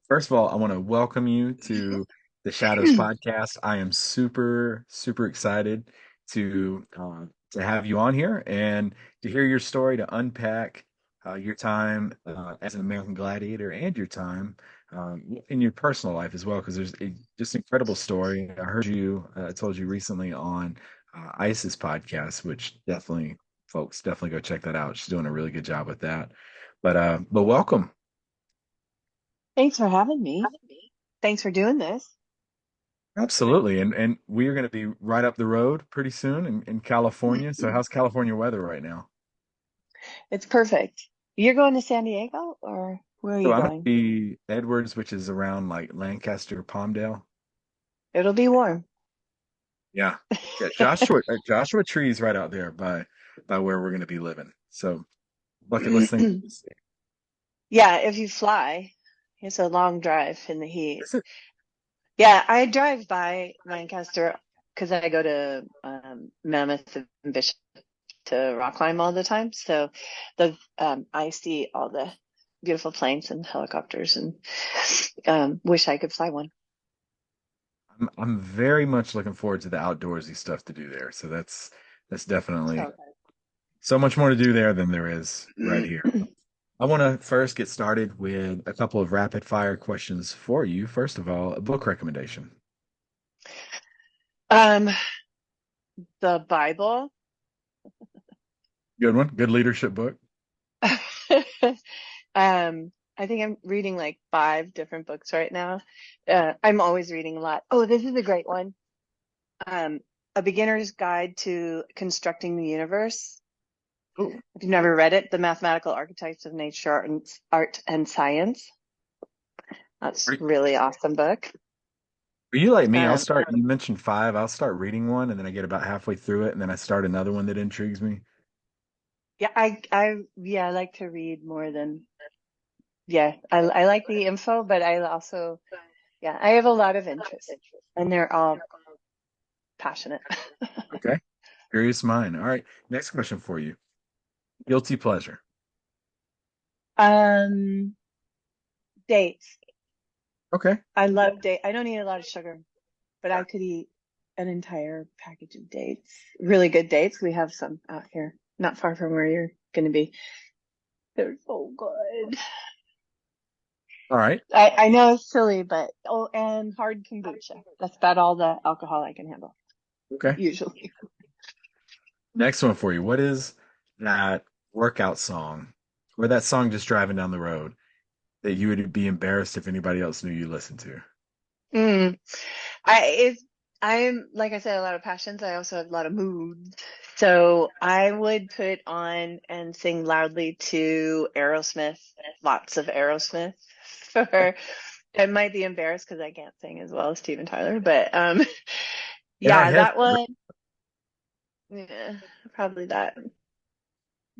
First of all, I want to welcome you to the Shadows podcast. I am super, super excited to have you on here and to hear your story, to unpack your time as an American Gladiator and your time in your personal life as well, because there's a just incredible story. I heard you, told you recently on Isis podcast, which definitely, folks, definitely go check that out. She's doing a really good job with that. But welcome. Thanks for having me. Thanks for doing this. Absolutely. And we are going to be right up the road pretty soon in California. So how's California weather right now? It's perfect. You're going to San Diego or where are So you I'm going to going? be Edwards, which is around like Lancaster, Palmdale. It'll be warm. Yeah. Yeah, Joshua Tree's right out there by where we're going to be living. So bucket list thing. Yeah, if you fly, it's a long drive in the heat. Is it? Yeah, I drive by Lancaster because I go to Mammoth and Bishop to rock climb all the time. So the I see all the beautiful planes and helicopters and wish I could fly one. I'm very much looking forward to the outdoorsy stuff to do there. So that's definitely So so much more to do there than there is right good. here. I want to first get started with a couple of rapid fire questions for you. First of all, a book recommendation. Um, the Bible. Good one. Good leadership book. I think I'm reading like five different books right now. I'm always reading a lot. Oh, this is a great one. Um, A Beginner's Guide to Constructing the Universe. Oh, If you've never read it, The Mathematical Archetypes of Nature, Art and Science. That's are, really awesome book. are you like me? Um, You mentioned five. I'll start reading one and then I get about halfway through it and then I start another one that intrigues me. yeah, I like to read more than, yeah, I like the info, but I also, yeah, I have a lot of interests and they're all passionate. Okay. Curious mind. All right. Next question for you. Guilty pleasure. Um, Dates. Okay. I love date. I don't eat a lot of sugar, but I could eat an entire package of dates. Really good dates. We have some out here, not far from where you're going to be. They're so good. All right. I know it's silly, but oh, and hard kombucha. That's about all the alcohol I can handle, Okay. usually. Next one for you. What is that workout song or that song just driving down the road that you would be embarrassed if anybody else knew you listened to? Mm. It's I'm like I said, a lot of passions. I also have a lot of moods. So I would put on and sing loudly to Aerosmith, lots of Aerosmith. For I might be embarrassed because I can't sing as well as Steven Tyler, but In our yeah, heads, that one, yeah, probably that.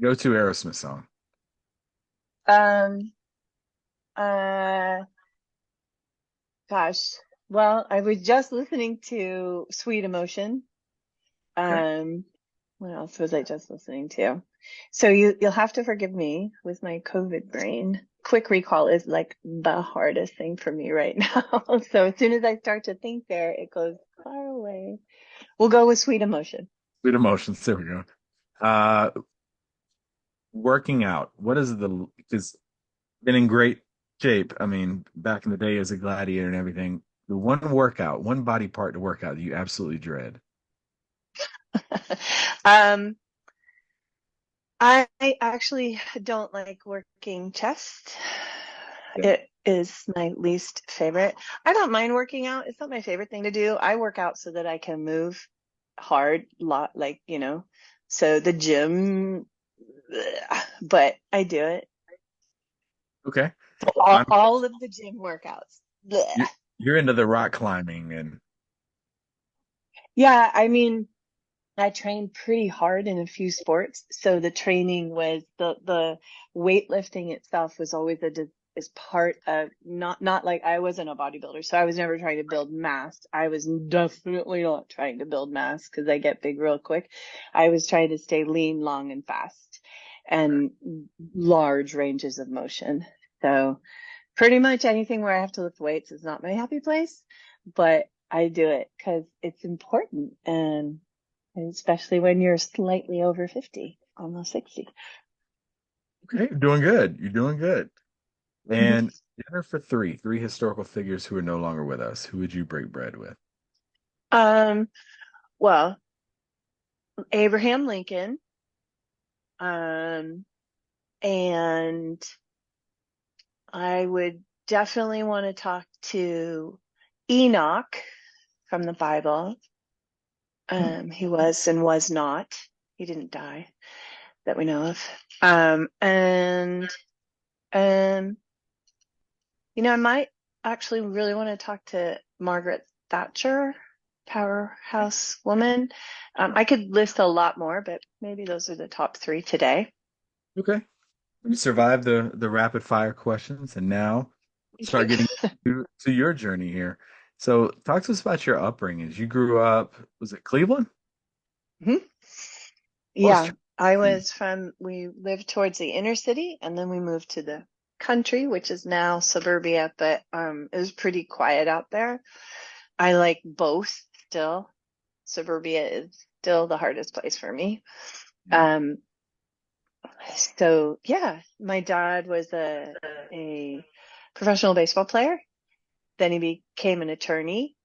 go to Aerosmith song. Um, uh, Gosh, well, I was just listening to Sweet Emotion. Okay. Um, what else was I just listening to? So you'll have to forgive me with my COVID brain. Quick recall is like the hardest thing for me right now. So as soon as I start to think there, it goes far away. We'll go with Sweet Emotion. Sweet emotions. There we go. Uh, Working out. What is the, because been in great shape. I mean, back in the day as a gladiator and everything, the one workout, one body part to work out that you absolutely dread. Um, I actually don't like working chest. Yeah. It is my least favorite. I don't mind working out. It's not my favorite thing to do. I work out so that I can move hard, lot like, so the gym, but I do it. Okay. All, I'm, all of the gym workouts. you're, you're into the rock climbing and Yeah, I mean, I trained pretty hard in a few sports, so the training was the weightlifting itself was always is part of not like I wasn't a bodybuilder, so I was never trying to build mass. I was definitely not trying to build mass because I get big real quick. I was trying to stay lean, long, and fast, and large ranges of motion. So Pretty much anything where I have to lift weights is not my happy place, but I do it because it's important, and especially when you're slightly over 50, almost 60. Okay, you're doing good. You're doing good. And dinner for three historical figures who are no longer with us. Who would you break bread with? Um, well, Abraham Lincoln, um, and I would definitely want to talk to Enoch from the Bible. Hmm. He was and was not. He didn't die that we know of. And um, I might actually really want to talk to Margaret Thatcher, powerhouse woman. I could list a lot more, but maybe those are the top three today. Okay. You survived the rapid fire questions, and now Thank you. start getting to your journey here. So, talk to us about your upbringings. You grew up, was it Cleveland? Mhm. What was Yeah, Trinity? we lived towards the inner city and then we moved to the country, which is now suburbia, but it was pretty quiet out there. I like both still. Suburbia is still the hardest place for me. Um, so yeah, my dad was a professional baseball player. Then he became an attorney.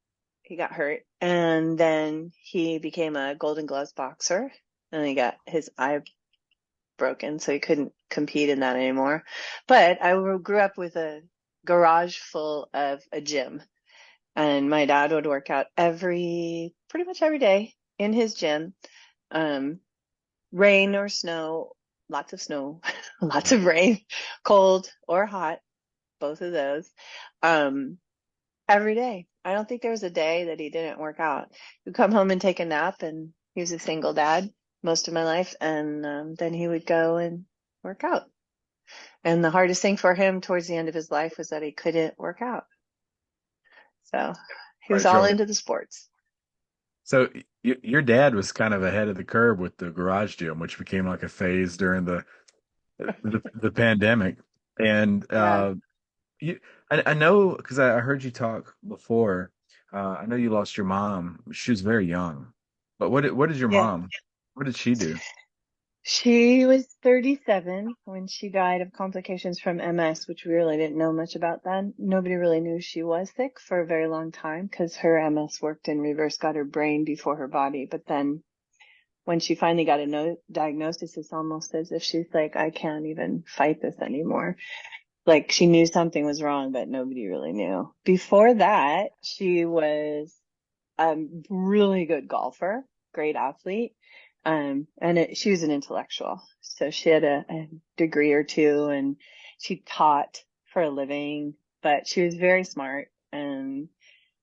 He got hurt, and then he became a Golden Gloves boxer. And he got his eye broken, so he couldn't compete in that anymore. But I grew up with a garage full of a gym, and my dad would work out pretty much every day in his gym. Um, Rain or snow, lots of snow, lots of rain, cold or hot, both of those. Um, every day. I don't think there was a day that he didn't work out. He'd come home and take a nap, and he was a single dad most of my life, and then he would go and work out. And the hardest thing for him towards the end of his life was that he couldn't work out. So he was Right, all Joe. into the sports. So, your dad was kind of ahead of the curve with the garage gym, which became like a phase during the pandemic. And Yeah. you, I know because I heard you talk before. I know you lost your mom. She was very young. But what did your Yeah. mom? What did she do? She was 37 when she died of complications from MS, which we really didn't know much about then. Nobody really knew she was sick for a very long time because her MS worked in reverse, got her brain before her body. But then when she finally got a diagnosis, it's almost as if she's like, I can't even fight this anymore. Like she knew something was wrong, but nobody really knew. Before that, she was a really good golfer, great athlete. She was an intellectual. So she had a degree or two and she taught for a living, but she was very smart. And,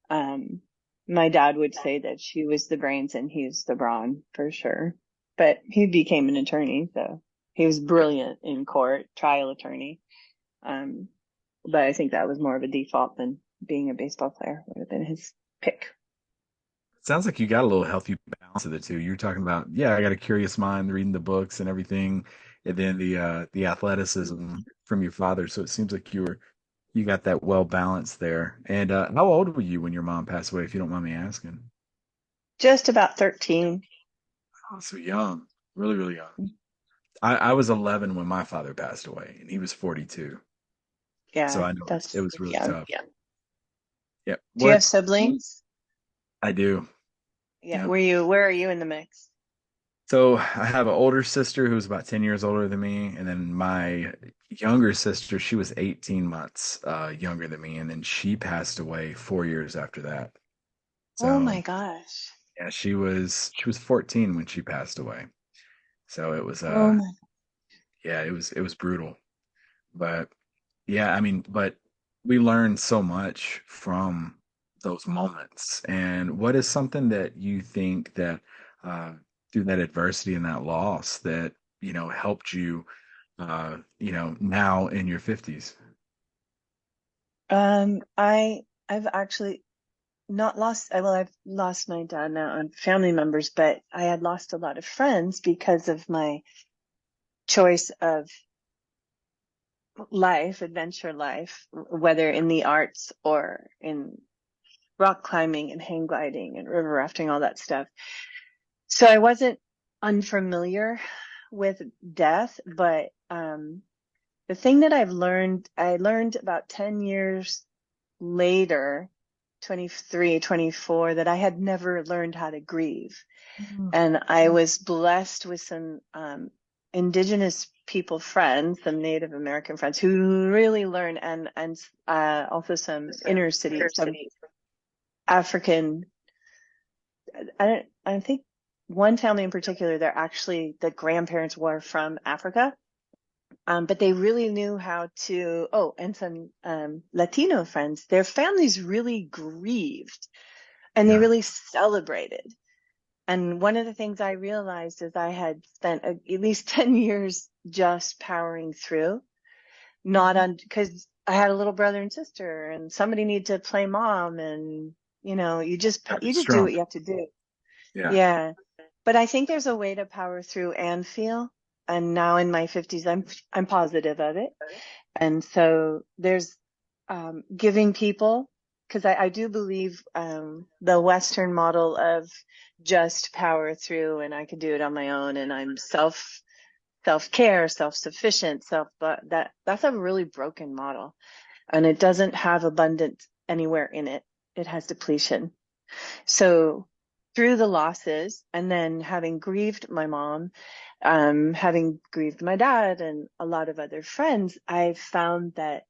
um, my dad would say that she was the brains and he's the brawn for sure. But he became an attorney, so he was brilliant in court, trial attorney. Um, but I think that was more of a default than being a baseball player would have been his pick. Sounds like you got a little healthy balance of the two. You're talking about, yeah, I got a curious mind, reading the books and everything, and then the athleticism from your father. So it seems like you got that well balanced there. And how old were you when your mom passed away, if you don't mind me asking? Just about 13. Oh, so young, really, really young. I was 11 when my father passed away, and he was 42. So Yeah, I know it that's was really young. tough. Yeah. Do you What have siblings? I do. Yeah. Yeah. Where are you in the mix? So I have an older sister who's about 10 years older than me, and then my younger sister, she was 18 months younger than me, and then she passed away 4 years after that. Oh So my gosh. yeah, she was 14 when she passed away. So it was Oh my. yeah, it was brutal. But yeah, I mean, but we learned so much from those moments. And what is something that you think that uh, through that adversity and that loss that, helped you, now in your 50s? I've actually not lost, well, I've lost my dad now and family members, but I had lost a lot of friends because of my choice of life, adventure life, whether in the arts or in rock climbing and hang gliding and river rafting, all that stuff. So I wasn't unfamiliar with death, but the thing that I learned about 10 years later, 23, 24, that I had never learned how to grieve. Mm. And I was blessed with some indigenous people friends, some Native American friends who really learn, and also some inner city, some African. I think one family in particular, they're actually the grandparents were from Africa. But they really knew how to, oh, and some Latino friends, their families really grieved and they Yeah, really celebrated. And one of the things I realized is I had spent at least 10 years just powering through, not on, because I had a little brother and sister and somebody needed to play mom, and gotta be you just do strong. what you have to do. Yeah, Yeah. But I think there's a way to power through and feel. And now in my 50s, I'm positive of it. And so there's giving people, because I do believe the Western model of just power through and I can do it on my own and I'm self-care, self-sufficient, but that's a really broken model, and it doesn't have abundance anywhere in it. It has depletion. So through the losses, and then having grieved my mom, having grieved my dad and a lot of other friends, I've found that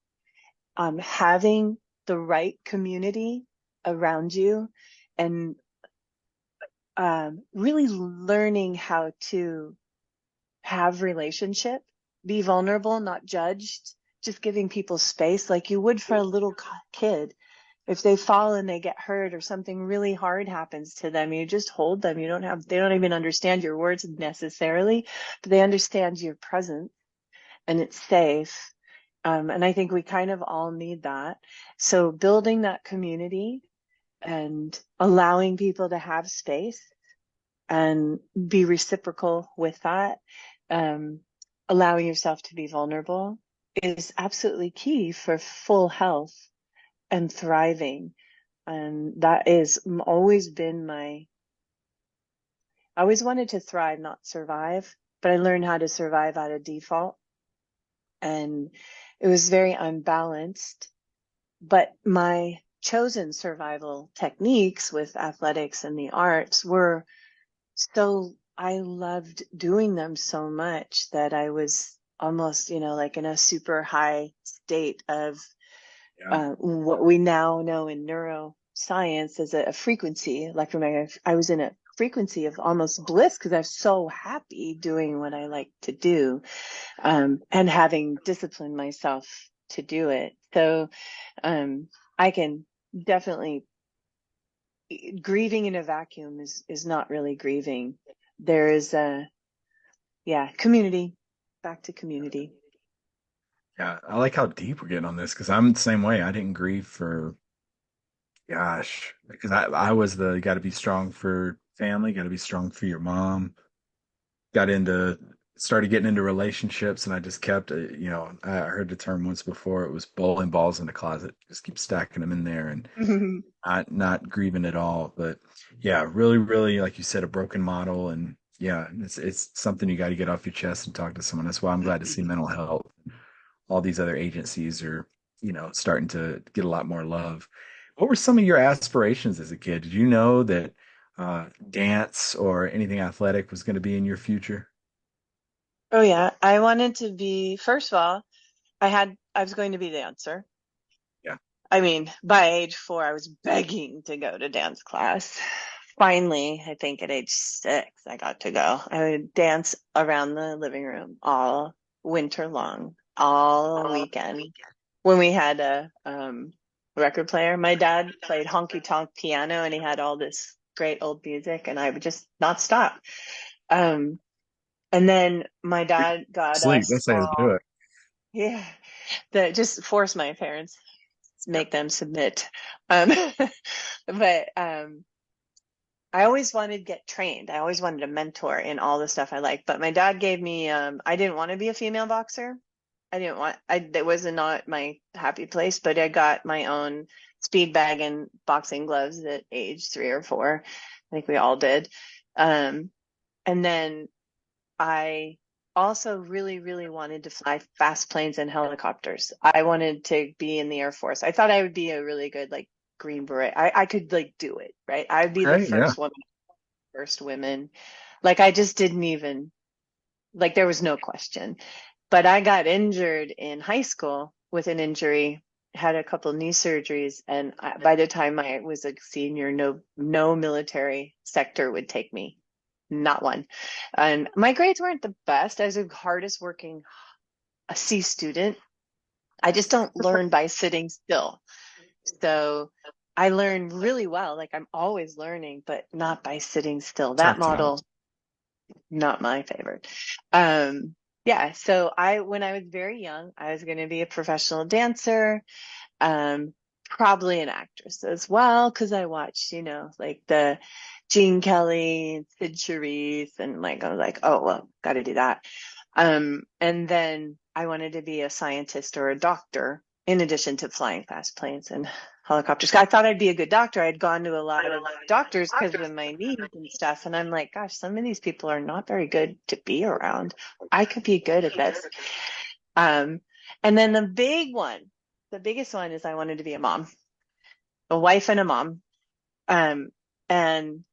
having the right community around you and really learning how to have relationship, be vulnerable, not judged, just giving people space like you would for a little kid. If they fall and they get hurt or something really hard happens to them, you just hold them. They don't even understand your words necessarily, but they understand your presence and it's safe. And I think we kind of all need that. So building that community and allowing people to have space and be reciprocal with that, um, allowing yourself to be vulnerable is absolutely key for full health and thriving. And that is always been I always wanted to thrive, not survive, but I learned how to survive out of default. And it was very unbalanced. But my chosen survival techniques with athletics and the arts were so, I loved doing them so much that I was almost, like in a super high state of yeah, what we now know in neuroscience as a frequency, electromagnetic. I was in a frequency of almost bliss because I was so happy doing what I like to do, and having disciplined myself to do it. So I can definitely, grieving in a vacuum is not really grieving. There is community, back to community. yeah. I like how deep we're getting on this because I'm the same way. I didn't grieve for, gosh, because I was the got to be strong for family, got to be strong for your mom. Got into Started getting into relationships, and I just kept, I heard the term once before. It was bowling balls in the closet. Just keep stacking them in there and not grieving at all. But yeah, really, really, like you said, a broken model, and yeah, it's something you got to get off your chest and talk to someone. That's why I'm glad to see mental health. All these other agencies are, starting to get a lot more love. What were some of your aspirations as a kid? Did you know that dance or anything athletic was going to be in your future? Oh yeah, I wanted to be. First of all, I was going to be a dancer. Yeah. I mean, by age 4, I was begging to go to dance class. Finally, I think at age 6, I got to go. I would dance around the living room all winter long, all weekend. When we had a record player, my dad played honky tonk piano and he had all this great old music, and I would just not stop. Um, and then my dad got Sleep. us That's how you do all, it. yeah, just force my parents, Yeah. make them submit. Um, but I always wanted to get trained. I always wanted a mentor in all the stuff I like. But my dad gave me, I didn't want to be a female boxer. I didn't want, that was not my happy place, but I got my own speed bag and boxing gloves at age 3 or 4. I think we all did. Um, and then I also really, really wanted to fly fast planes and helicopters. I wanted to be in the Air Force. I thought I would be a really good like Green Beret. I could like do it, right? I'd be the Okay, yeah. first woman, first women. Like I just didn't even like there was no question. But I got injured in high school with an injury, had a couple knee surgeries, and by the time I was a senior, no military sector would take me, not one. And my grades weren't the best. I was the hardest working a C student. I just don't learn by sitting still. So I learn really well. Like I'm always learning, but not by sitting still. That Tough times. model, not my favorite. Um, yeah, so when I was very young, I was going to be a professional dancer, um, probably an actress as well, because I watched, like the Gene Kelly and Sid Charisse, and like I was like, oh well, got to do that. And then I wanted to be a scientist or a doctor, in addition to flying fast planes and helicopters. I thought I'd be a good doctor. I'd gone to a lot of doctors because of my knees and stuff, and I'm like, gosh, some of these people are not very good to be around. I could be good at this. Um, and then the biggest one is I wanted to be a mom, a wife and a mom. Um, and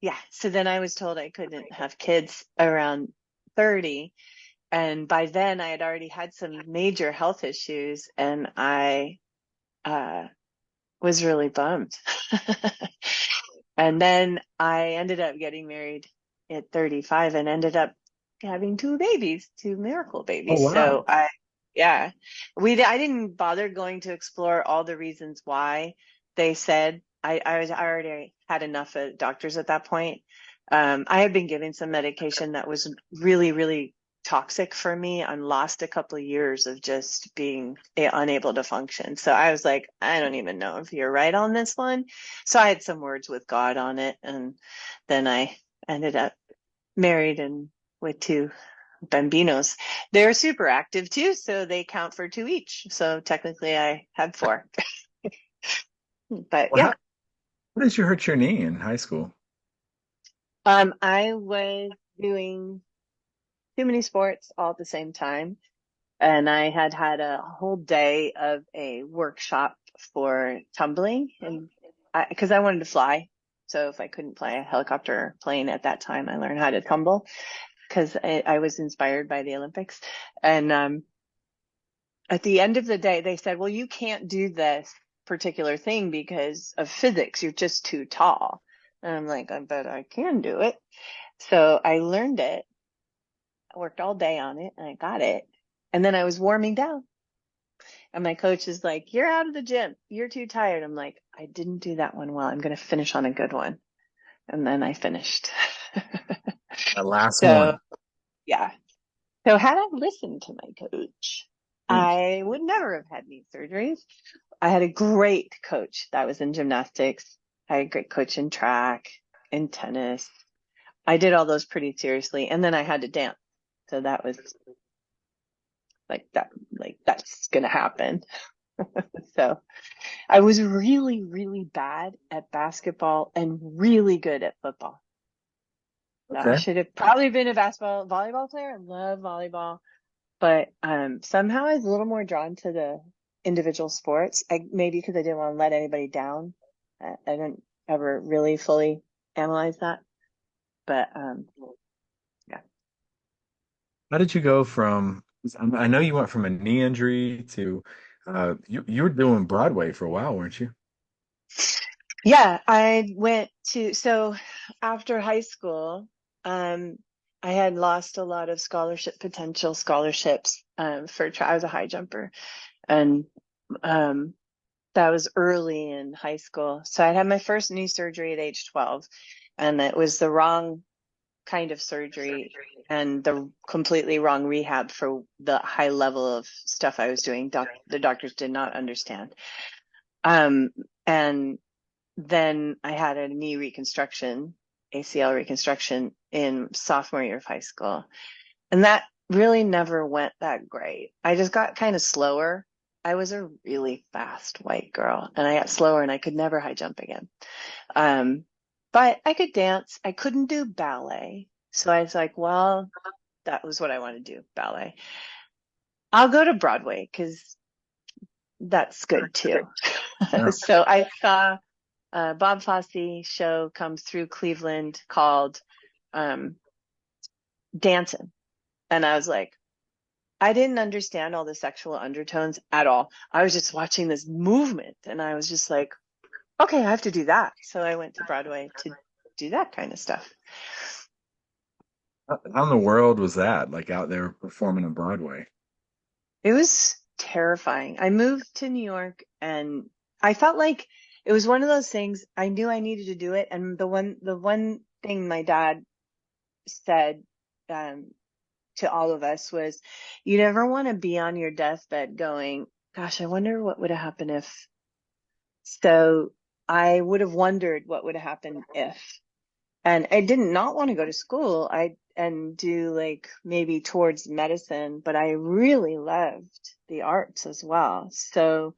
yeah, so then I was told I couldn't have kids around 30. And by then I had already had some major health issues and I uh, was really bummed. And then I ended up getting married at 35 and ended up having two miracle Oh, babies. wow. Yeah, I didn't bother going to explore all the reasons why they said I already had enough of doctors at that point. I had been given some medication that was really, really toxic for me and lost a couple of years of just being unable to function. So I was like, I don't even know if you're right on this one. So I had some words with God on it. And then I ended up married and with two bambinos. They're super active too, so they count for two each. So technically I had four. But Well, yeah, how did you hurt your knee in high school? I was doing too many sports all at the same time. And I had had a whole day of a workshop for tumbling and because I wanted to fly. So if I couldn't fly a helicopter or plane at that time, I learned how to tumble because I was inspired by the Olympics. And at the end of the day, they said, well, you can't do this particular thing because of physics. You're just too tall. And I'm like, I bet I can do it. So I learned it. I worked all day on it and I got it. And then I was warming down. And my coach is like, you're out of the gym. You're too tired. I'm like, I didn't do that one well. I'm going to finish on a good one. And then I finished. The last So, one. yeah. So had I listened to my coach, Mm. I would never have had knee surgeries. I had a great coach that was in gymnastics. I had a great coach in track, in tennis. I did all those pretty seriously. And then I had to dance. So that was like that's going to happen. So I was really, really bad at basketball and really good at football. So I Okay. should have probably been a volleyball player. I love volleyball, but somehow I was a little more drawn to the individual sports. Maybe because I didn't want to let anybody down. I didn't ever really fully analyze that, but yeah. How did you go from, I know you went from a knee injury to, you were doing Broadway for a while, weren't you? Yeah, I went to, so after high school, um, I had lost a lot of potential scholarships, I was a high jumper and, um, that was early in high school. So I had my first knee surgery at age 12 and it was the wrong kind of surgery and the completely wrong rehab for the high level of stuff I was doing. The doctors did not understand. Um, and then I had a knee reconstruction, ACL reconstruction in sophomore year of high school. And that really never went that great. I just got kind of slower. I was a really fast white girl and I got slower and I could never high jump again. Um, but I could dance. I couldn't do ballet. So I was like, well, that was what I want to do, ballet. I'll go to Broadway because that's good too. Yeah. So I saw a Bob Fosse show come through Cleveland called um, Dancing. And I was like, I didn't understand all the sexual undertones at all. I was just watching this movement and I was just like, okay, I have to do that. So I went to Broadway to do that kind of stuff. How in the world was that? Like out there performing on Broadway? It was terrifying. I moved to New York and I felt like it was one of those things I knew I needed to do it. And the one thing my dad said um, to all of us was, you never want to be on your deathbed going, gosh, I wonder what would have happened if. So I would have wondered what would have happened if. And I did not want to go to school. I and do like maybe towards medicine, but I really loved the arts as well. So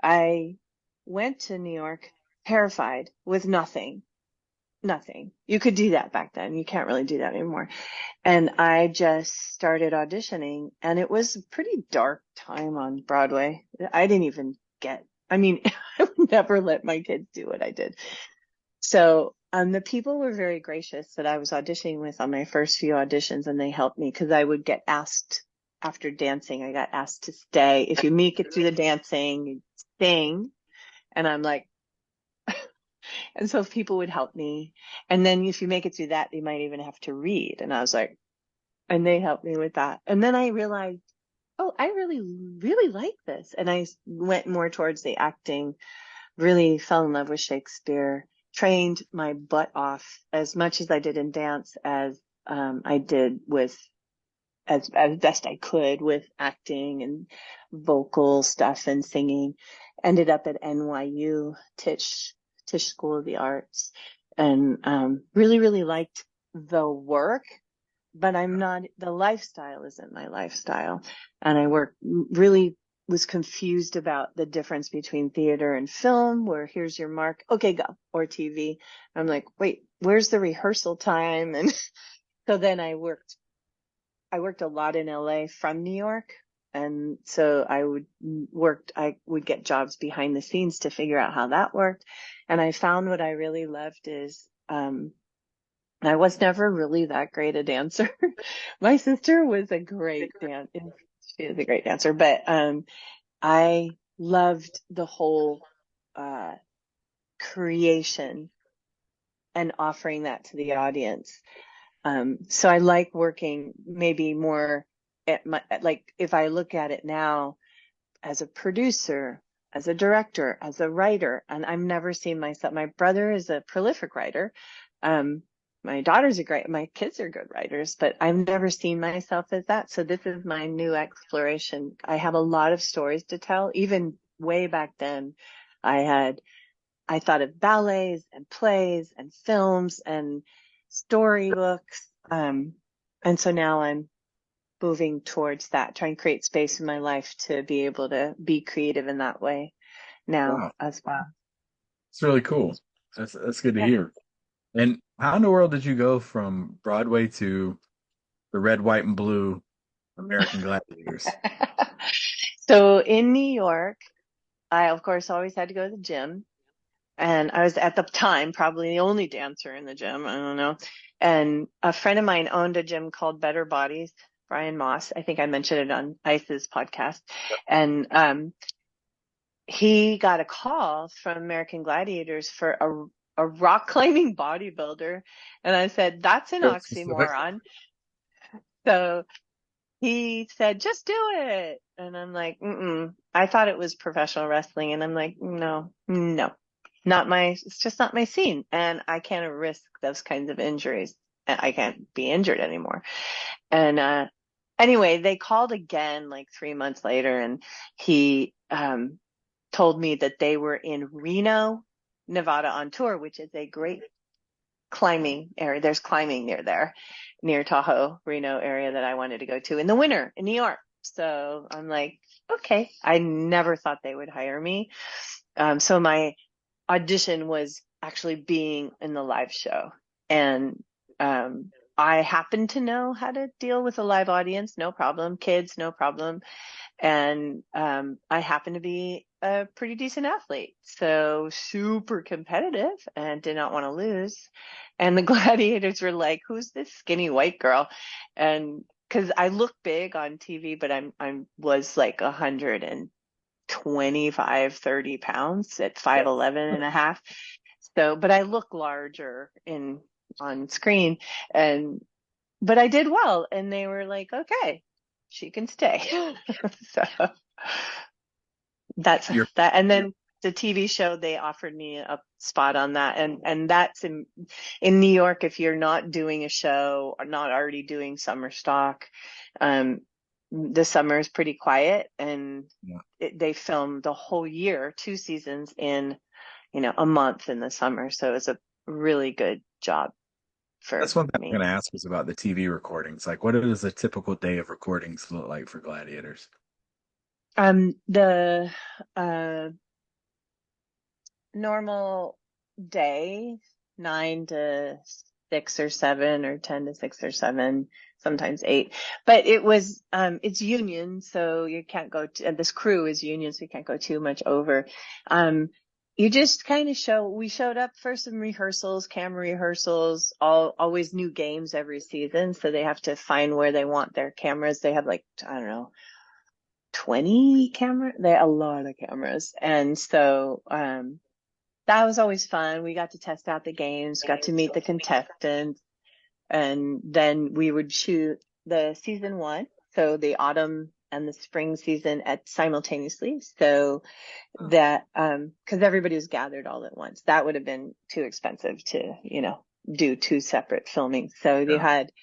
I went to New York terrified with nothing. Nothing. You could do that back then. You can't really do that anymore. And I just started auditioning and it was a pretty dark time on Broadway. I didn't even get, I mean, I would never let my kids do what I did. So, the people were very gracious that I was auditioning with on my first few auditions, and they helped me because I would get asked after dancing. I got asked to stay. If you make it through the dancing, you sing. And I'm like, and so people would help me. And then if you make it through that, you might even have to read. And I was like, and they helped me with that. And then I realized, oh, I really, really like this. And I went more towards the acting, really fell in love with Shakespeare, trained my butt off as much as I did in dance as I did with as best I could with acting and vocal stuff and singing. Ended up at NYU Tisch School of the Arts and really, really liked the work, but I'm not, the lifestyle isn't my lifestyle. And I really was confused about the difference between theater and film, where here's your mark, okay, go, or TV. I'm like, wait, where's the rehearsal time? And so then I worked a lot in LA from New York. And so I would get jobs behind the scenes to figure out how that worked. And I found what I really loved is, I was never really that great a dancer. My sister was a great she is a great dancer, but I loved the whole uh creation and offering that to the audience. So I like working maybe more like if I look at it now as a producer, as a director, as a writer, and I've never seen myself. My brother is a prolific writer. Um, my my kids are good writers, but I've never seen myself as that. So this is my new exploration. I have a lot of stories to tell. Even way back then, I thought of ballets and plays and films and storybooks. And so now I'm moving towards that, trying to create space in my life to be able to be creative in that way now Wow, as well. it's really cool. That's good to Yeah. hear. And how in the world did you go from Broadway to the red, white, and blue American Gladiators? So in New York, I of course always had to go to the gym. And I was at the time probably the only dancer in the gym. I don't know. And a friend of mine owned a gym called Better Bodies, Brian Moss. I think I mentioned it on Ice's podcast. And he got a call from American Gladiators for a rock climbing bodybuilder. And I said, that's an Very specific. oxymoron. So he said, just do it. And I'm like, mm-mm. I thought it was professional wrestling. And I'm like, no, no, it's just not my scene. And I can't risk those kinds of injuries. I can't be injured anymore. And, anyway, they called again like 3 months later and he, told me that they were in Reno, Nevada on tour, which is a great climbing area. There's climbing near there, near Tahoe, Reno area that I wanted to go to in the winter in New York. So I'm like, okay. I never thought they would hire me. So my audition was actually being in the live show. And I happen to know how to deal with a live audience, no problem. Kids, no problem. And I happen to be a pretty decent athlete, so super competitive and did not want to lose. And the gladiators were like, "Who's this skinny white girl?" And because I look big on TV, but I'm was like 125, 30 pounds at Yeah. 5'11" and a half. So, but I look larger in on screen, and but I did well, and they were like, "Okay, she can stay." So that's You're that. And then the TV show, they offered me a spot on that, and that's in New York. If you're not doing a show or not already doing summer stock, um, the summer is pretty quiet, and yeah. they film the whole year, 2 seasons in, a month in the summer. So it's a really good job That's for one thing I'm me. going to ask is about the TV recordings. Like, what does a typical day of recordings look like for Gladiators? The uh normal day, 9 to 6 or 7, or 10 to 6 or 7, sometimes 8. But it's union, so you can't go to, and this crew is union, so you can't go too much over. Um, you just kind of we showed up for some rehearsals, camera rehearsals, always new games every season. So they have to find where they want their cameras. They have like, I don't know, 20 cameras. They have a lot of cameras. And so, that was always fun. We got to test out the games, got to meet the contestants, and then we would shoot the season one, so the autumn and the spring season at simultaneously. So that because everybody was gathered all at once, that would have been too expensive to, do two separate filming. So they Yeah. had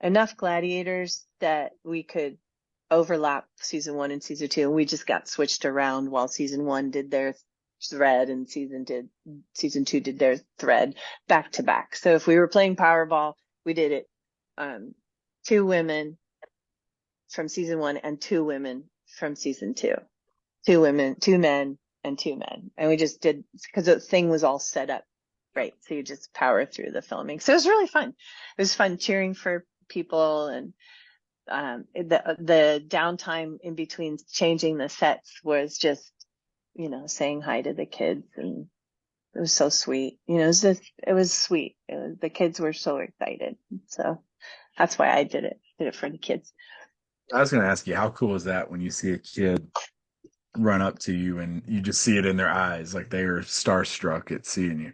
enough gladiators that we could overlap season one and season two, and we just got switched around while season one did their thread and season two did their thread back to back. So if we were playing Powerball, we did it, two women from season one and two women from season two, two women, two men, and two men, and we just did, because the thing was all set up right, so you just power through the filming. So it was really fun. It was fun cheering for people, and the downtime in between changing the sets was just, saying hi to the kids, and it was so sweet. It was sweet. The kids were so excited. So that's why I did it. Did it for the kids. I was going to ask you, how cool is that when you see a kid run up to you and you just see it in their eyes, like they are starstruck at seeing you?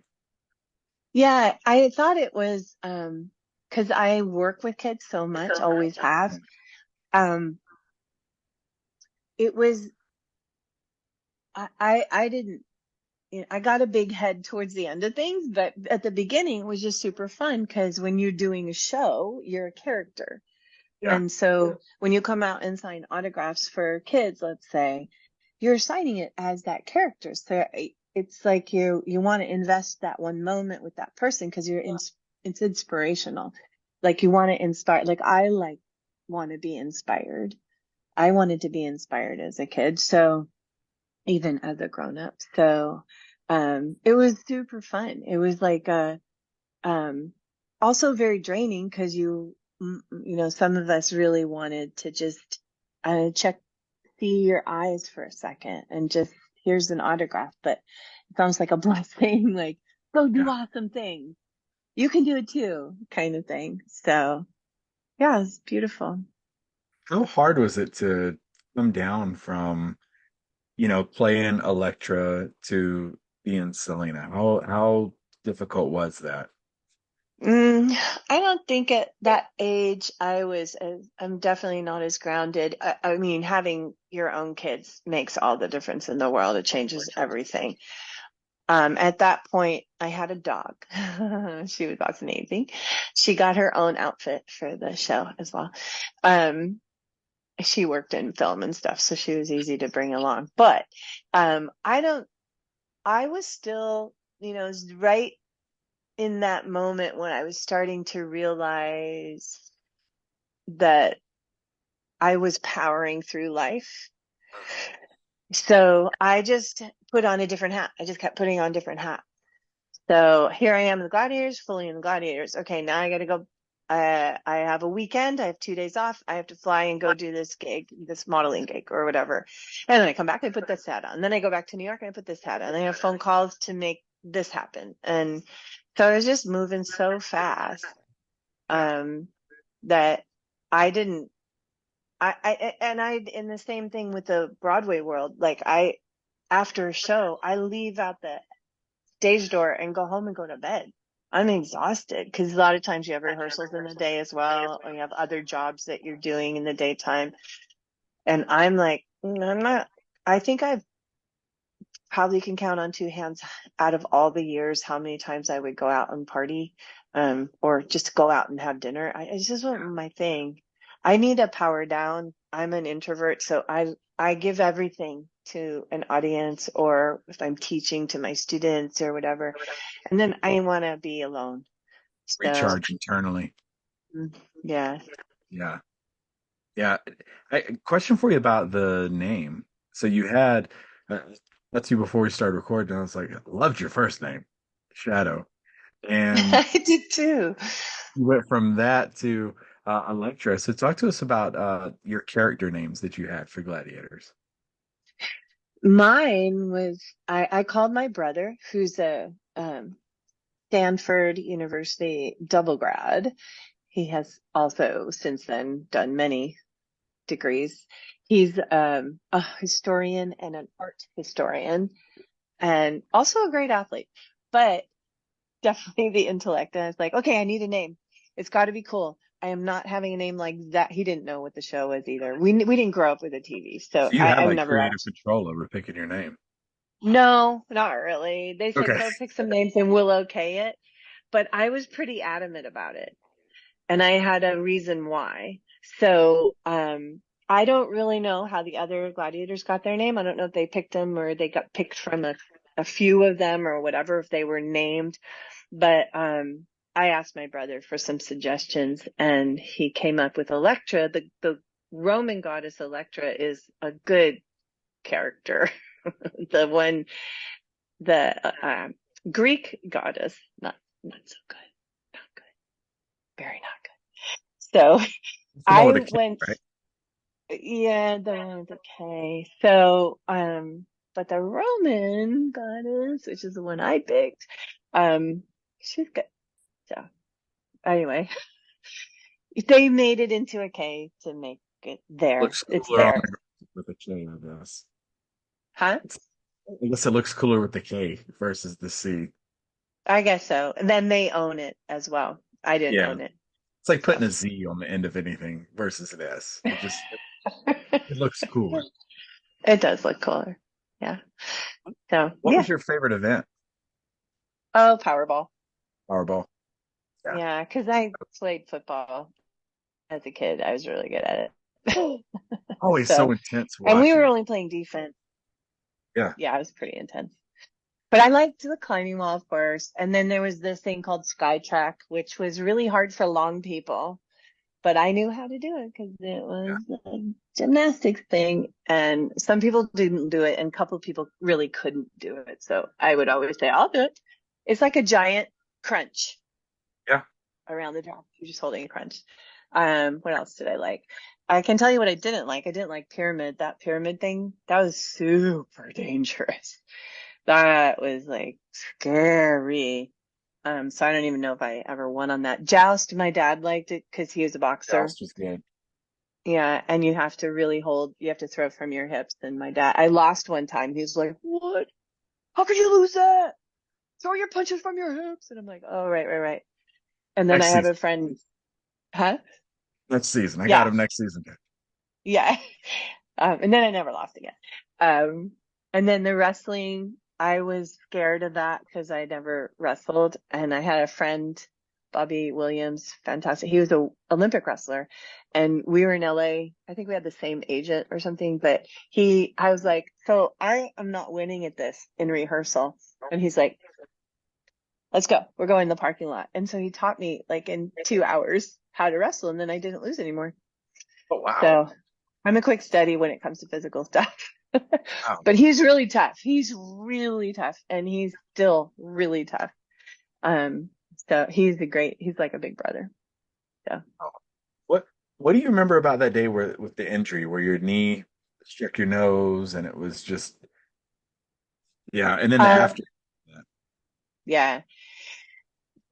Yeah, I thought it was, because I work with kids so much, always have. Um, it was, I didn't, I got a big head towards the end of things, but at the beginning it was just super fun, because when you're doing a show, you're a character. Yeah. And so when you come out and sign autographs for kids, let's say, you're signing it as that character. So it's like you want to invest that one moment with that person, because it's inspirational. Like you want to inspire, like I want to be inspired. I wanted to be inspired as a kid. So even as a grown up. So, it was super fun. It was like, um, also very draining, because some of us really wanted to just, see your eyes for a second and just, here's an autograph, but it sounds like a blessing, like, go do Yeah. awesome things. You can do it too, kind of thing. So yeah, it's beautiful. How hard was it to come down from, playing Elektra to being Salina? How difficult was that? Mm, I don't think at that age I'm definitely not as grounded. I mean, having your own kids makes all the difference in the world. It changes everything. At that point, I had a dog. She was amazing. She got her own outfit for the show as well. Um, she worked in film and stuff, so she was easy to bring along. But I don't, I was still, right in that moment when I was starting to realize that I was powering through life. So I just put on a different hat. I just kept putting on different hats. So here I am in the Gladiators, fully in the Gladiators. Okay, now I got to go. I have a weekend. I have 2 days off. I have to fly and go do this gig, this modeling gig or whatever. And then I come back, I put this hat on. And then I go back to New York and I put this hat on. And I have phone calls to make this happen. And so I was just moving so fast that I didn't. In the same thing with the Broadway world. Like after a show, I leave out the stage door and go home and go to bed. I'm exhausted because a lot of times you have rehearsals in the day as well, or you have other jobs that you're doing in the daytime. And I'm like, I'm not, I think I probably can count on two hands out of all the years how many times I would go out and party, or just go out and have dinner. It's just wasn't my thing. I need a power down. I'm an introvert, so I give everything to an audience, or if I'm teaching to my students or whatever, and then I want to be alone. So, Recharge internally. yeah. Yeah. Yeah. Question for you about the name. So you had, uh, that's you before we started recording. I was like, loved your first name, Shadow. And I did too. you went from that to Elektra. So talk to us about your character names that you had for Gladiators. Mine was I called my brother, who's a Stanford University double grad. He has also since then done many degrees. He's a historian and an art historian, and also a great athlete, but definitely the intellect. And I was like, okay, I need a name. It's got to be cool. I am not having a name like that. He didn't know what the show was either. We didn't grow up with a TV, so So you had I've like never creative actually. control over picking your name. No, not really. They said Okay. go pick some names and we'll okay it. But I was pretty adamant about it, and I had a reason why. So, I don't really know how the other gladiators got their name. I don't know if they picked them or they got picked from a few of them or whatever, if they were named. But, I asked my brother for some suggestions and he came up with Elektra. The Roman goddess Elektra is a good character. The one, the Greek goddess, not so good, not good, very not good. So It's the one with I the K, went, right? yeah, the one with the K. So, but the Roman goddess, which is the one I picked, she's good. So anyway, they made it into a K to make it there. Looks It's cooler on there. the with the K, I guess. Huh? I guess it looks cooler with the K versus the C. I guess so. And then they own it as well. I didn't Yeah. own it. It's like So putting a Z on the end of anything versus an S. It looks cooler. it does look cooler. Yeah. So What yeah. was your favorite event? Oh, Powerball. Powerball. Yeah. Yeah, because I played football as a kid. I was really good at it. Always so So, intense and we were watching. only playing defense. Yeah. Yeah, it was pretty intense. But I liked the climbing wall, of course. And then there was this thing called Sky Track, which was really hard for long people. But I knew how to do it because it Yeah. was a gymnastics thing. And some people didn't do it, and a couple of people really couldn't do it. So I would always say, I'll do it. It's like a giant crunch Yeah. around the top. You're just holding a crunch. What else did I like? I can tell you what I didn't like. I didn't like pyramid. That pyramid thing, that was super dangerous. That was like scary. So I don't even know if I ever won on that. Joust, my dad liked it because he was a boxer. Joust was good. Yeah, and you have to really hold, you have to throw from your hips. And my dad, I lost one time. He was like, "What? How could you lose that? Throw your punches from your hips." And I'm like, "Oh, right, right, right." And then I Next have season. a friend, huh? Next season. I got Yeah, him next season. yeah. And then I never lost again. Um, and then the wrestling, I was scared of that because I never wrestled. And I had a friend, Bobby Williams, fantastic. He was a Olympic wrestler, and we were in LA. I think we had the same agent or something, but I was like, so I am not winning at this in rehearsal. And he's like, let's go. We're going in the parking lot. And so he taught me like in 2 hours how to wrestle, and then I didn't lose anymore. Oh, wow. So I'm a quick study when it comes to physical stuff. Wow. But he's really tough. He's really tough, and he's still really tough. Um, so he's like a big brother. So What what do you remember about that day where with the injury where your knee struck your nose and it was just yeah, and then the um after. yeah.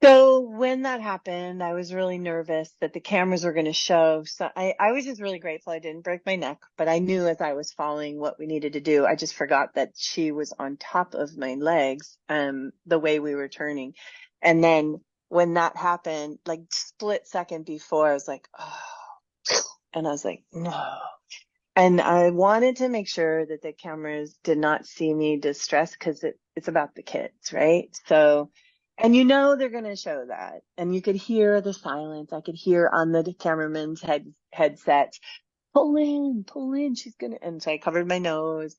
So when that happened, I was really nervous that the cameras were going to show. So I was just really grateful I didn't break my neck, but I knew as I was falling what we needed to do. I just forgot that she was on top of my legs, the way we were turning. And then when that happened, like split second before, I was like, oh, and I was like, no. And I wanted to make sure that the cameras did not see me distressed because it's about the kids, right? So, and they're going to show that. And you could hear the silence. I could hear on the cameraman's headset, pull in, she's going to. And so I covered my nose.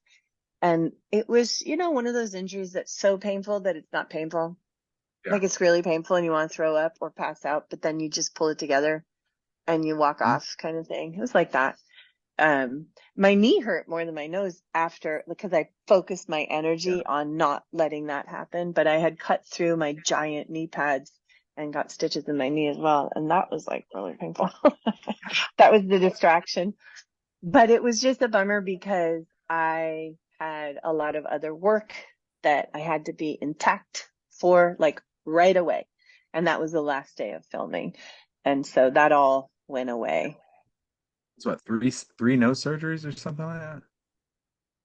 And it was, one of those injuries that's so painful that it's not painful. Yeah. Like it's really painful and you want to throw up or pass out, but then you just pull it together and you walk Mhm. off kind of thing. It was like that. My knee hurt more than my nose after because I focused my Yeah. energy on not letting that happen. But I had cut through my giant knee pads and got stitches in my knee as well. And that was like really painful. That was the distraction. But it was just a bummer because I had a lot of other work that I had to be intact for like right away. And that was the last day of filming. And so that all went away. It's what, three nose surgeries or something like that?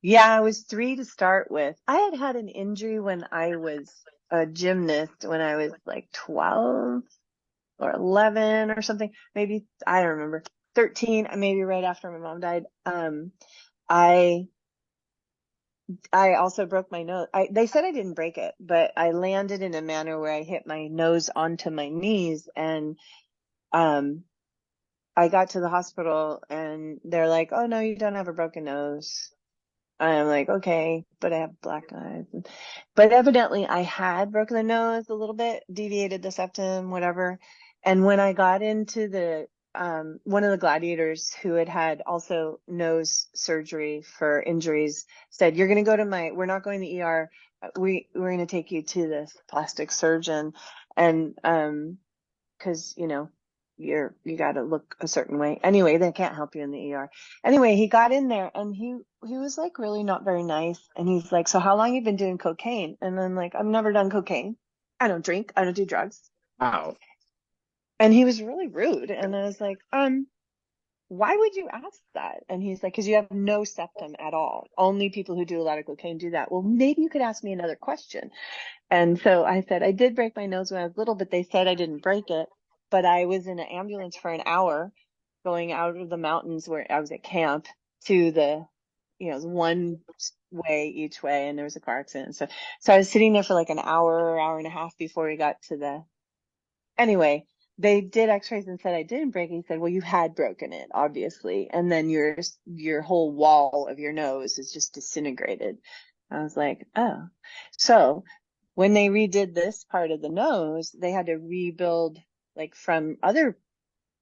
Yeah, I was three to start with. I had had an injury when I was a gymnast when I was like 12 or 11 or something. Maybe, I don't remember. 13, maybe right after my mom died. I I also broke my nose. They said I didn't break it, but I landed in a manner where I hit my nose onto my knees, and um I got to the hospital and they're like, "Oh no, you don't have a broken nose." I'm like, okay, but I have black eyes. But evidently I had broken the nose a little bit, deviated the septum, whatever. And when I got into one of the gladiators who had had also nose surgery for injuries said, "You're going to go to we're not going to the ER. We're going to take you to this plastic surgeon." And, cause you got to look a certain way. Anyway, they can't help you in the ER. Anyway, he got in there and he was like really not very nice. And he's like, "So how long you been doing cocaine?" And I'm like, "I've never done cocaine. I don't drink. I don't do drugs." Wow. And he was really rude. And I was like, why would you ask that?" And he's like, "Because you have no septum at all. Only people who do a lot of cocaine do that." "Well, maybe you could ask me another question." And so I said, "I did break my nose when I was little, but they said I didn't break it. But I was in an ambulance for an hour going out of the mountains where I was at camp to one way each way, and there was a car accident." So I was sitting there for like an hour and a half before we got to anyway, they did x-rays and said I didn't break it. He said, "Well, you had broken it, obviously. And then your whole wall of your nose is just disintegrated." I was like, "Oh." So when they redid this part of the nose, they had to rebuild like from other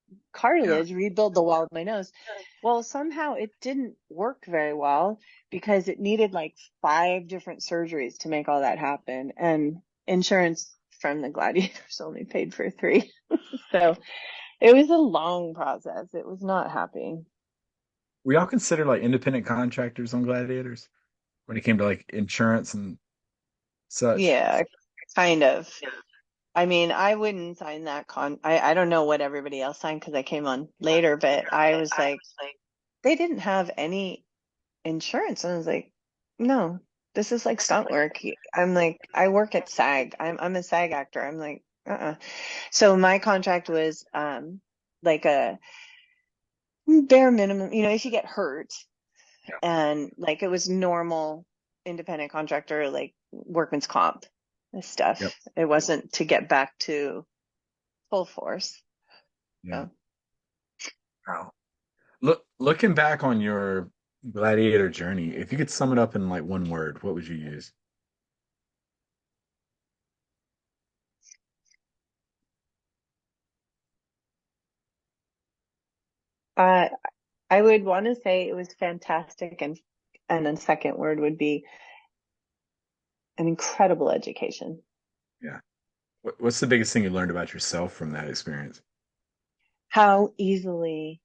Yeah. cartilage, rebuild the wall of my nose. Well, somehow it didn't work very well because it needed like 5 different surgeries to make all that happen. And insurance from the Gladiators only paid for 3. So it was a long process. It was not happy. We all consider like independent contractors on Gladiators when it came to like insurance and such. Yeah, kind of. I mean, I wouldn't sign that I don't know what everybody else signed because I came on later, but I was like, they didn't have any insurance. And I was like, "No, this is like stunt work." I'm like, "I work at SAG. I'm a SAG actor." I'm like, uh-uh. So my contract was like a bare minimum, if you get hurt, Yeah. and like it was normal independent contractor, like workman's comp Yep. stuff. It wasn't to get back to full force. Yeah. So Wow. Looking back on your Gladiator journey, if you could sum it up in like one word, what would you use? Uh, I would want to say it was fantastic, and then second word would be an incredible education. Yeah. What's the biggest thing you learned about yourself from that experience? How easily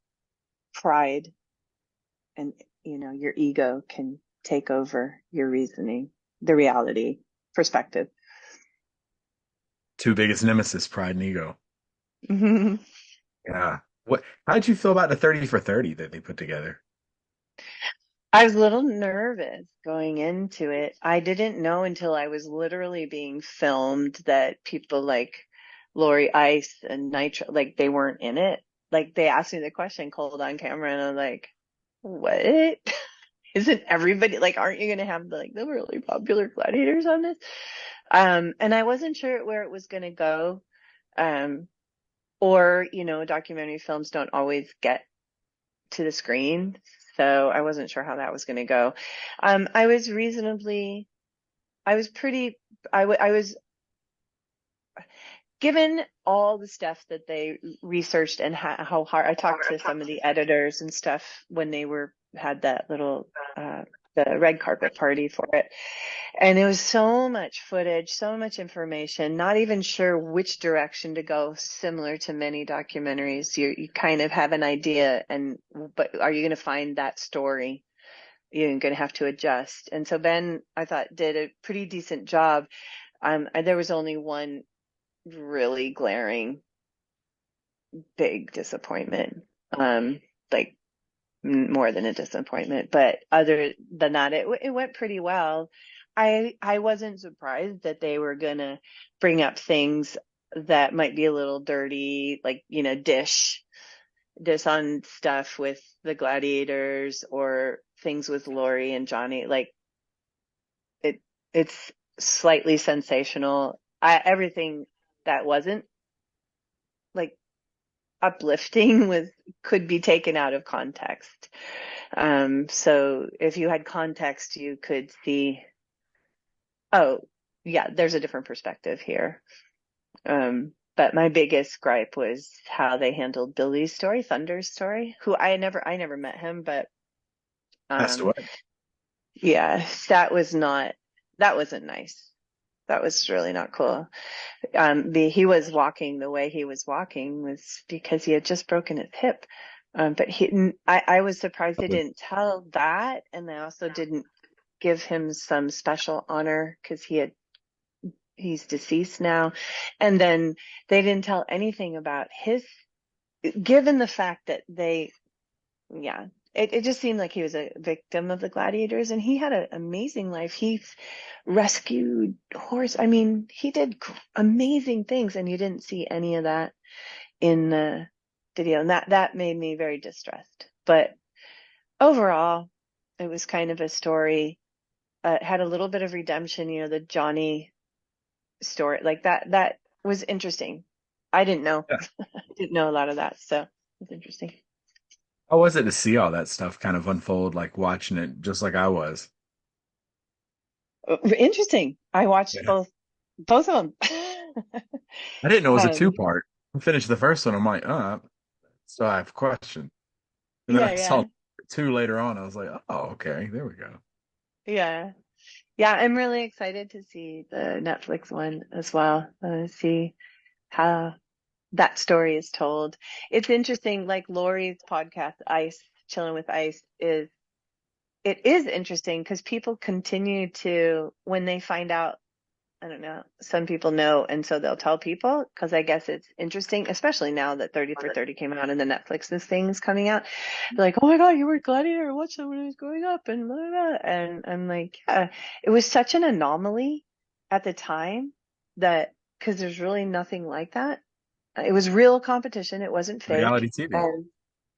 pride and your ego can take over your reasoning, the reality, perspective. Two biggest nemesis, pride and ego. Yeah. How did you feel about the 30 for 30 that they put together? I was a little nervous going into it. I didn't know until I was literally being filmed that people like Lori Ice and Nitro, like they weren't in it. Like they asked me the question cold on camera, and I'm like, what? Isn't everybody like, aren't you going to have the really popular gladiators on this? And I wasn't sure where it was going to go. Um, or, documentary films don't always get to the screen. So I wasn't sure how that was going to go. I was reasonably, I was pretty, I was given all the stuff that they researched and how hard I talked to some of the editors and stuff when they had that little, the red carpet party for it. And it was so much footage, so much information, not even sure which direction to go, similar to many documentaries. You kind of have an idea, but are you going to find that story? You're going to have to adjust. And so Ben, I thought, did a pretty decent job. There was only one really glaring big disappointment. Like more than a disappointment, but other than that, it went pretty well. I wasn't surprised that they were gonna bring up things that might be a little dirty, like dish on stuff with the gladiators or things with Lori and Johnny. Like it, it's slightly sensational. Everything that wasn't like uplifting could be taken out of context. So if you had context, you could see, oh, yeah, there's a different perspective here. But my biggest gripe was how they handled Billy's story, Thunder's story, who I never met him, but Passed um, away. yeah, that wasn't nice. That was really not cool. He was walking the way he was walking was because he had just broken his hip. But I was surprised they didn't tell that, and they also didn't give him some special honor because he's deceased now. And then they didn't tell anything about given the fact that yeah, it just seemed like he was a victim of the gladiators, and he had an amazing life. He rescued horse. I mean, he did amazing things, and you didn't see any of that in the video, and that made me very distressed. But overall, it was kind of a story. It had a little bit of redemption, the Johnny story, like that was interesting. I didn't know. Yeah. I didn't know a lot of that, so it was interesting. How was it to see all that stuff kind of unfold, like watching it just like I was? Interesting. I watched Yeah. both of them. I didn't know it was a two um, part. I finished the first one. I'm like, so I have a question. And then yeah, I saw yeah, two later on. I was like, oh, okay, there we go. yeah, yeah. I'm really excited to see the Netflix one as well. See how that story is told. It's interesting, like Lori's podcast, Ice, Chilling with Ice, it is interesting because people continue to, when they find out, I don't know, some people know, and so they'll tell people because I guess it's interesting, especially now that 30 for 30 came out and the Netflix this thing's coming out. They're like, oh my God, you were a gladiator. I watched that when I was growing up, and blah, blah, blah. And I'm like, yeah, it was such an anomaly at the time that because there's really nothing like that. It was real competition. It wasn't fake. Reality TV. And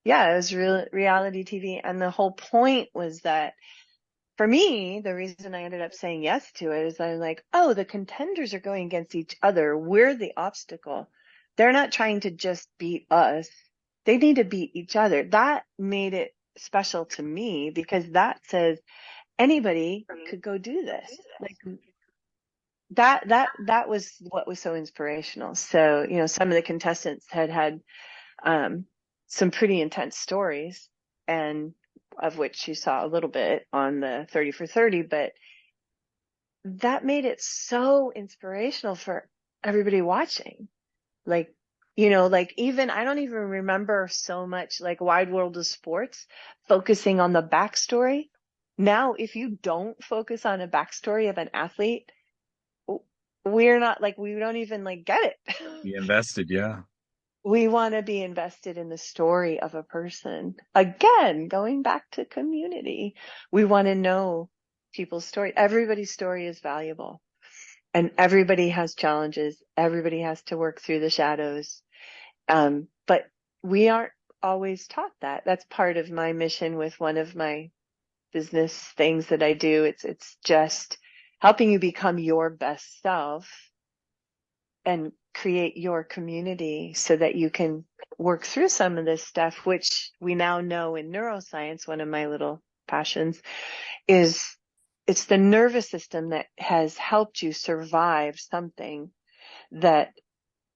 yeah, it was real reality TV. And the whole point was that for me, the reason I ended up saying yes to it is I'm like, oh, the contenders are going against each other. We're the obstacle. They're not trying to just beat us. They need to beat each other. That made it special to me because that says anybody could go do this. Like that was what was so inspirational. So, some of the contestants had um some pretty intense stories, and of which you saw a little bit on the 30 for 30, but that made it so inspirational for everybody watching. Like, like even I don't even remember so much like Wide World of Sports focusing on the backstory. Now, if you don't focus on a backstory of an athlete, we're not like, we don't even like get it. Be invested, yeah. We want to be invested in the story of a person. Again, going back to community, we want to know people's story. Everybody's story is valuable, and everybody has challenges. Everybody has to work through the shadows. But we aren't always taught that. That's part of my mission with one of my business things that I do. It's just helping you become your best self and create your community so that you can work through some of this stuff, which we now know in neuroscience, one of my little passions, is it's the nervous system that has helped you survive something that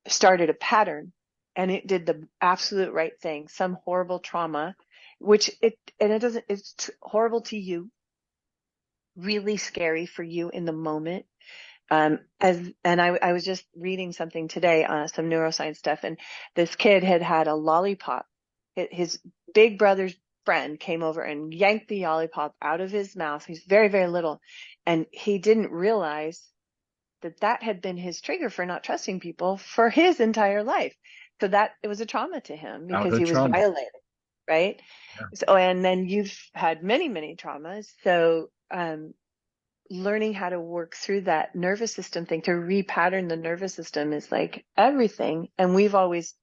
started a pattern, and it did the absolute right thing, some horrible trauma, it's horrible to you, really scary for you in the moment. I was just reading something today, some neuroscience stuff, and this kid had a lollipop. His big brother's friend came over and yanked the lollipop out of his mouth. He's very, very little, and he didn't realize that had been his trigger for not trusting people for his entire life. So that it was a trauma to him because Childhood he was trauma. violated, right? Yeah. So, and then you've had many, many traumas. So, learning how to work through that nervous system thing, to repattern the nervous system, is like everything. And we've always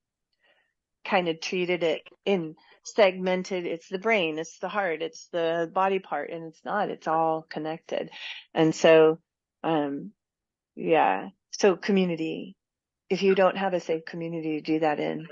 kind of treated it in segmented. It's the brain, it's the heart, it's the body part, and it's not, it's all connected. And so, yeah. So community, if you don't have a safe community to do that in,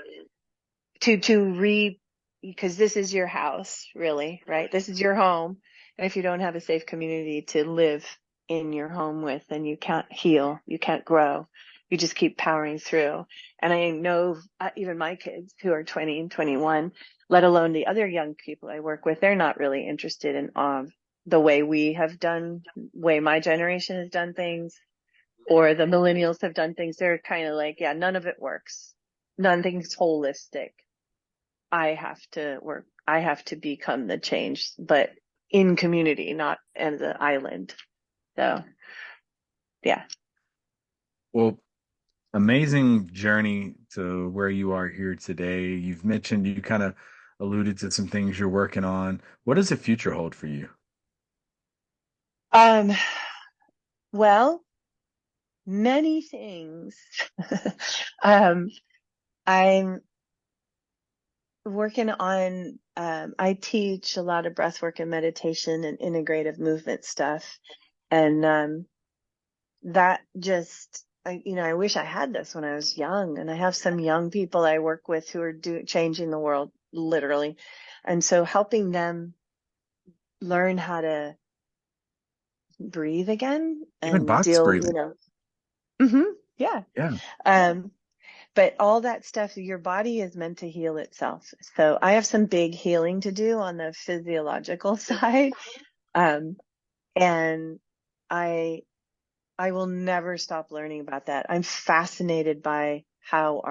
because this is your house, really, right? This is your home. And if you don't have a safe community to live in your home with, then you can't heal, you can't grow. You just keep powering through. And I know even my kids who are 20 and 21, let alone the other young people I work with, they're not really interested in the way we have done, way my generation has done things, or the millennials have done things. They're kind of like, yeah, none of it works. Nothing's holistic. I have to work. I have to become the change, but in community, not as an island. So, yeah. Well, amazing journey to where you are here today. You've mentioned, you kind of alluded to some things you're working on. What does the future hold for you? Um, well, many things. um, I'm working on, I teach a lot of breath work and meditation and integrative movement stuff. And, that just, I wish I had this when I was young, and I have some young people I work with who are changing the world, literally. And so helping them learn how to breathe again Even and box deal, breathing. yeah. Yeah. Um, but all that stuff, your body is meant to heal itself. So I have some big healing to do on the physiological side. Um, and I I will never stop learning about that. I'm fascinated by how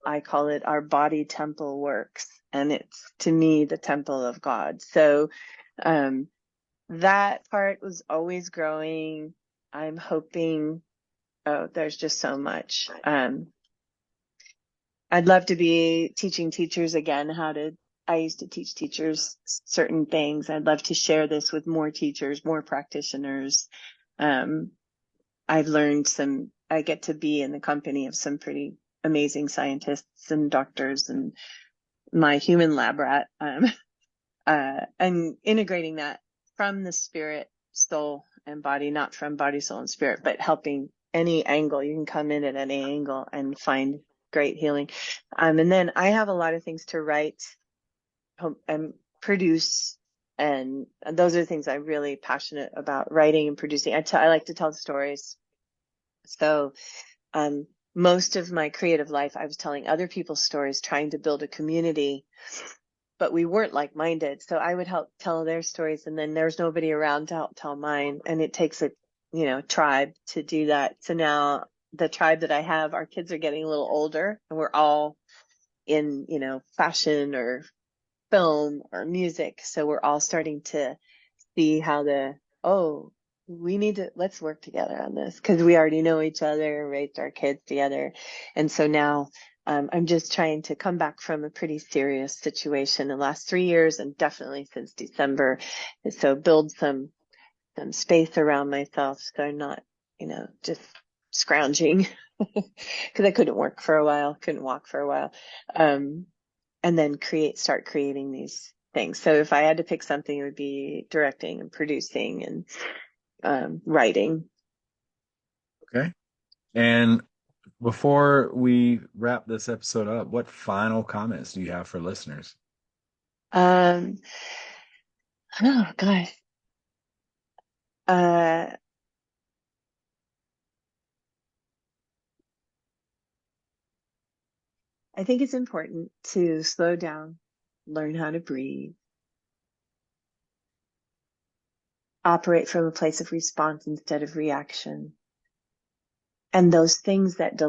I call it our body temple works. And it's, to me, the temple of God. So, um, that part was always growing. I'm hoping, oh, there's just so much. I'd love to be teaching teachers again I used to teach teachers certain things. I'd love to share this with more teachers, more practitioners. Um, I get to be in the company of some pretty amazing scientists and doctors and my human lab rat, and integrating that from the spirit, soul, and body, not from body, soul, and spirit, but helping any angle. You can come in at any angle and find great healing. And then I have a lot of things to write and produce. And those are the things I'm really passionate about, writing and producing. I like to tell stories. So, most of my creative life, I was telling other people's stories, trying to build a community, but we weren't like-minded. So I would help tell their stories, and then there's nobody around to help tell mine. And it takes a, tribe to do that. So now the tribe that I have, our kids are getting a little older, and we're all in, fashion or film or music. So we're all starting to see how we need to, let's work together on this because we already know each other, raised our kids together. And so now I'm just trying to come back from a pretty serious situation the last 3 years and definitely since December. And so build some space around myself so I'm not, just scrounging because I couldn't work for a while, couldn't walk for a while. And then start creating these things. So if I had to pick something, it would be directing and producing and writing. Okay. And before we wrap this episode up, what final comments do you have for listeners? Um, oh gosh. Uh, I think it's important to slow down, learn how to breathe, operate from a place of response instead of reaction. And those things that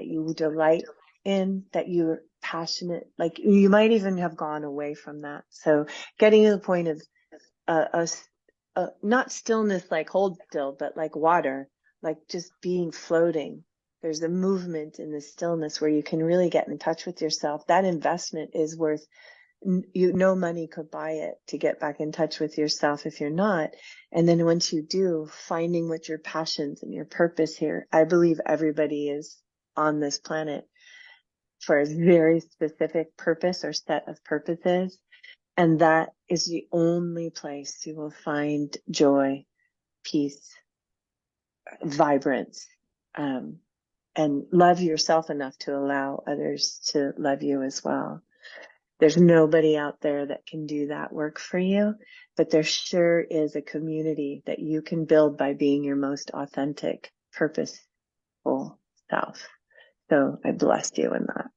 you delight in, that you're passionate, like you might even have gone away from that. So getting to the point of a, not stillness like hold still, but like water, like just being floating. There's a movement in the stillness where you can really get in touch with yourself. That investment is worth, no money could buy it to get back in touch with yourself if you're not. And then once you do, finding what your passions and your purpose here. I believe everybody is on this planet for a very specific purpose or set of purposes. And that is the only place you will find joy, peace, vibrance, um, and love yourself enough to allow others to love you as well. There's nobody out there that can do that work for you, but there sure is a community that you can build by being your most authentic, purposeful self. So I blessed you in that.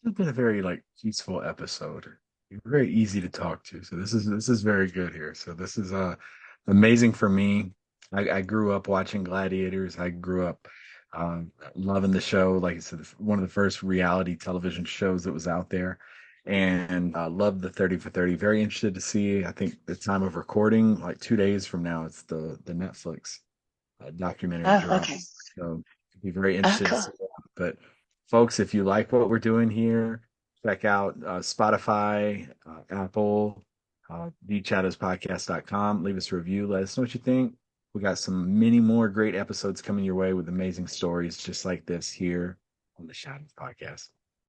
It's been a very peaceful episode. You're very easy to talk to. So this is very good here. So this is amazing for me. I grew up watching Gladiators. I grew up loving the show. Like I said, one of the first reality television shows that was out there. And loved the 30 for 30. Very interested to see. I think the time of recording, like 2 days from now, it's the Netflix documentary Oh, drop. okay. So I'd be very Oh, interested to cool. see that. But folks, if you like what we're doing here, check out Spotify, Apple, theshadowspodcast.com. Leave us a review. Let us know what you think. We got some many more great episodes coming your way with amazing stories just like this here on the Shadows Podcast.